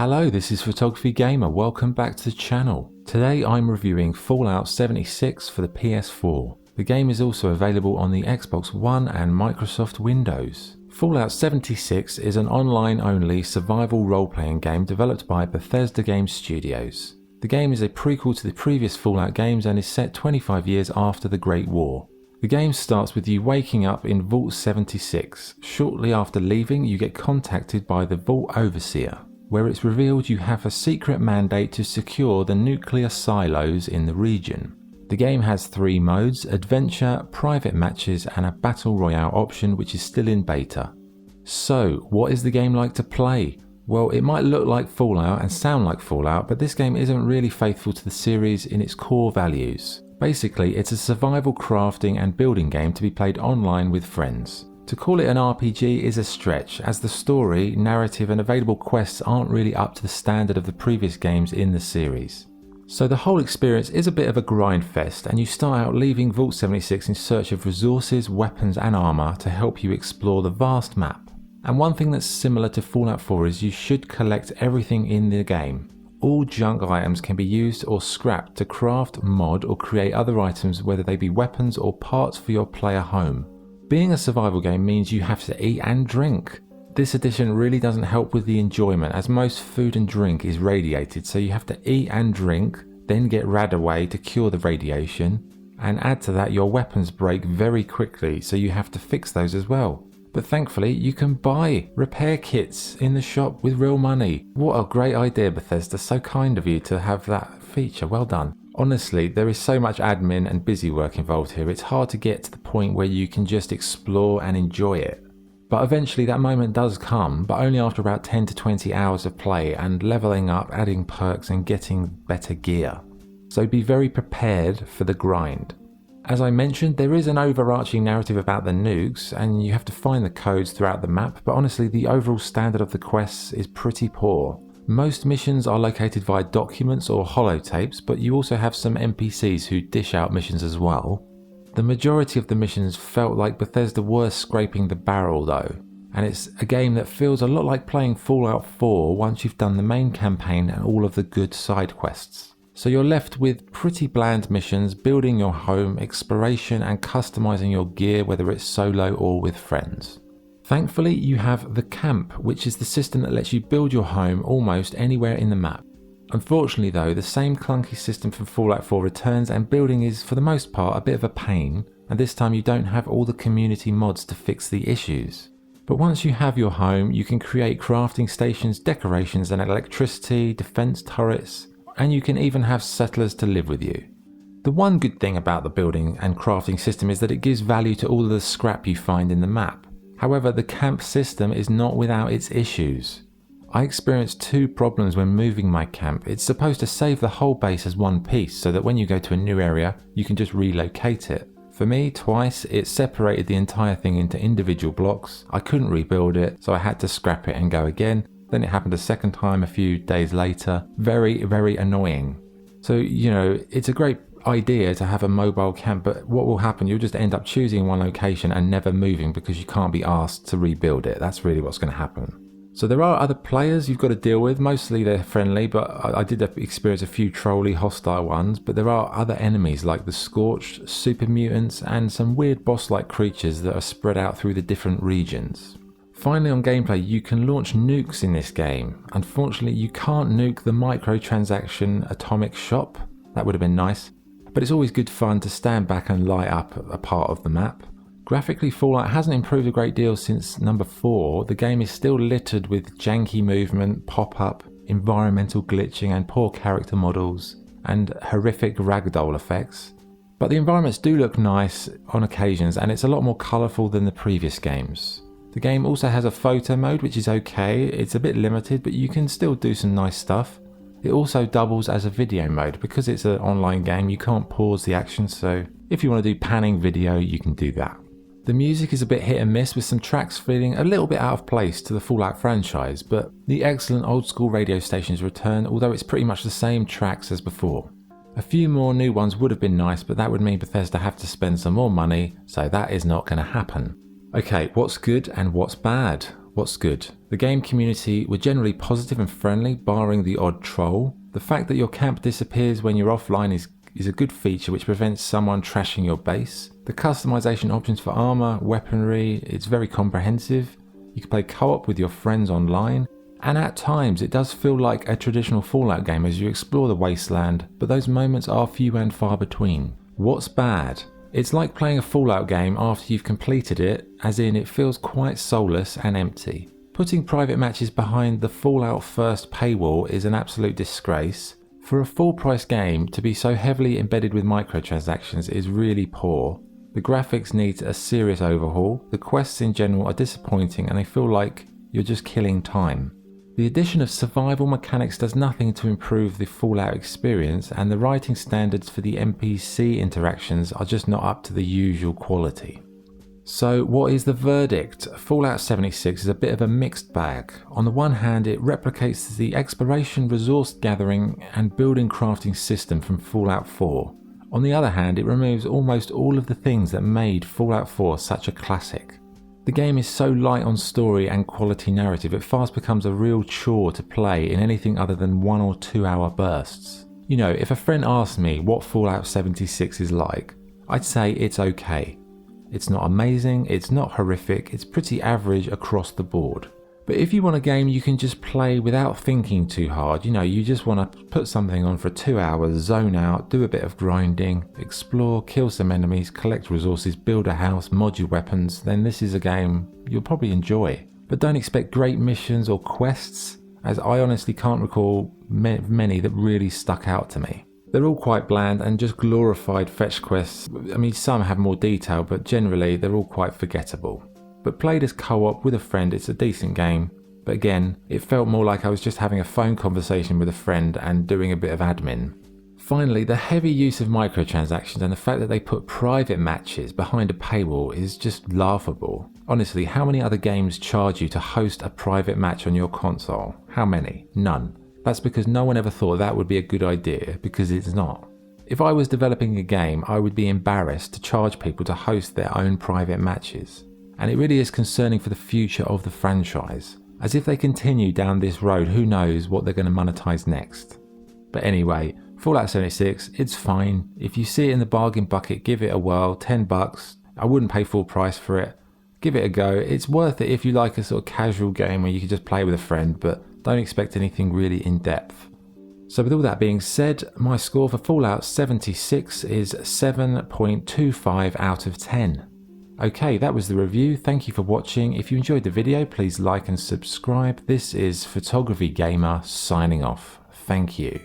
Hello, this is Photography Gamer, welcome back to the channel. Today I'm reviewing Fallout 76 for the PS4. The game is also available on the Xbox One and Microsoft Windows. Fallout 76 is an online-only survival role-playing game developed by Bethesda Game Studios. The game is a prequel to the previous Fallout games and is set 25 years after the Great War. The game starts with you waking up in Vault 76. Shortly after leaving, you get contacted by the Vault Overseer, where it's revealed you have a secret mandate to secure the nuclear silos in the region. The game has 3 modes: adventure, private matches, and a battle royale option which is still in beta. So, what is the game like to play? Well, it might look like Fallout and sound like Fallout, but this game isn't really faithful to the series in its core values. Basically, it's a survival crafting and building game to be played online with friends. To call it an RPG is a stretch, as the story, narrative and available quests aren't really up to the standard of the previous games in the series. So the whole experience is a bit of a grind fest, and you start out leaving Vault 76 in search of resources, weapons and armour to help you explore the vast map. And one thing that's similar to Fallout 4 is you should collect everything in the game. All junk items can be used or scrapped to craft, mod or create other items, whether they be weapons or parts for your player home. Being a survival game means you have to eat and drink. This edition really doesn't help with the enjoyment, as most food and drink is radiated, so you have to eat and drink, then get rad away to cure the radiation, and add to that your weapons break very quickly, so you have to fix those as well. But thankfully you can buy repair kits in the shop with real money. What a great idea, Bethesda, so kind of you to have that feature, well done. Honestly, there is so much admin and busy work involved here, it's hard to get to the point where you can just explore and enjoy it. But eventually that moment does come, but only after about 10 to 20 hours of play and leveling up, adding perks and getting better gear. So be very prepared for the grind. As I mentioned, there is an overarching narrative about the nukes and you have to find the codes throughout the map, but honestly the overall standard of the quests is pretty poor. Most missions are located via documents or holotapes, but you also have some NPCs who dish out missions as well. The majority of the missions felt like Bethesda were scraping the barrel though, and it's a game that feels a lot like playing Fallout 4 once you've done the main campaign and all of the good side quests. So you're left with pretty bland missions, building your home, exploration and customizing your gear, whether it's solo or with friends. Thankfully you have the camp, which is the system that lets you build your home almost anywhere in the map. Unfortunately though, the same clunky system from Fallout 4 returns, and building is for the most part a bit of a pain, and this time you don't have all the community mods to fix the issues. But once you have your home, you can create crafting stations, decorations and electricity, defense turrets, and you can even have settlers to live with you. The one good thing about the building and crafting system is that it gives value to all of the scrap you find in the map. However, the camp system is not without its issues. I experienced 2 problems when moving my camp. It's supposed to save the whole base as one piece so that when you go to a new area, you can just relocate it. For me, twice, it separated the entire thing into individual blocks. I couldn't rebuild it, so I had to scrap it and go again. Then it happened a second time a few days later. Very, very annoying. So, it's a great idea to have a mobile camp, but what will happen, you'll just end up choosing one location and never moving because you can't be asked to rebuild it. That's really what's going to happen. So there are other players you've got to deal with. Mostly they're friendly, but I did experience a few trolly hostile ones. But there are other enemies like the Scorched, super mutants and some weird boss-like creatures that are spread out through the different regions. Finally, on gameplay, you can launch nukes in this game. Unfortunately, you can't nuke the microtransaction atomic shop. That would have been nice. But it's always good fun to stand back and light up a part of the map. Graphically, Fallout hasn't improved a great deal since number 4. The game is still littered with janky movement, pop-up, environmental glitching and poor character models, and horrific ragdoll effects. But the environments do look nice on occasions, and it's a lot more colourful than the previous games. The game also has a photo mode, which is okay. It's a bit limited, but you can still do some nice stuff. It also doubles as a video mode. Because it's an online game, you can't pause the action, so if you want to do panning video, you can do that. The music is a bit hit and miss, with some tracks feeling a little bit out of place to the Fallout franchise, but the excellent old school radio stations return, although it's pretty much the same tracks as before. A few more new ones would have been nice, but that would mean Bethesda have to spend some more money, so that is not going to happen. Okay, what's good and what's bad? What's good? The game community were generally positive and friendly, barring the odd troll. The fact that your camp disappears when you're offline is a good feature which prevents someone trashing your base. The customization options for armor, weaponry, it's very comprehensive. You can play co-op with your friends online. And at times it does feel like a traditional Fallout game as you explore the wasteland, but those moments are few and far between. What's bad? It's like playing a Fallout game after you've completed it, as in it feels quite soulless and empty. Putting private matches behind the Fallout First paywall is an absolute disgrace. For a full price game to be so heavily embedded with microtransactions is really poor. The graphics need a serious overhaul, the quests in general are disappointing and they feel like you're just killing time. The addition of survival mechanics does nothing to improve the Fallout experience, and the writing standards for the NPC interactions are just not up to the usual quality. So what is the verdict? Fallout 76 is a bit of a mixed bag. On the one hand, it replicates the exploration, resource gathering and building crafting system from Fallout 4. On the other hand, it removes almost all of the things that made Fallout 4 such a classic. The game is so light on story and quality narrative, it fast becomes a real chore to play in anything other than 1 or 2 hour bursts. You know, if a friend asked me what Fallout 76 is like, I'd say it's okay. It's not amazing, it's not horrific, it's pretty average across the board. But if you want a game you can just play without thinking too hard, you know, you just want to put something on for 2 hours, zone out, do a bit of grinding, explore, kill some enemies, collect resources, build a house, mod your weapons, then this is a game you'll probably enjoy. But don't expect great missions or quests, as I honestly can't recall many that really stuck out to me. They're all quite bland and just glorified fetch quests. I mean, some have more detail, but generally they're all quite forgettable. But played as co-op with a friend, it's a decent game. But again, it felt more like I was just having a phone conversation with a friend and doing a bit of admin. Finally, the heavy use of microtransactions and the fact that they put private matches behind a paywall is just laughable. Honestly, how many other games charge you to host a private match on your console? How many? None. That's because no one ever thought that would be a good idea, because it's not. If I was developing a game, I would be embarrassed to charge people to host their own private matches. And it really is concerning for the future of the franchise, as if they continue down this road, who knows what they're going to monetize next. But anyway, Fallout 76, it's fine. If you see it in the bargain bucket, give it a whirl, $10. I wouldn't pay full price for it. Give it a go. It's worth it if you like a sort of casual game where you can just play with a friend, but don't expect anything really in depth. So with all that being said, my score for Fallout 76 is 7.25 out of 10. Okay, that was the review. Thank you for watching. If you enjoyed the video, please like and subscribe. This is Photography Gamer signing off. Thank you.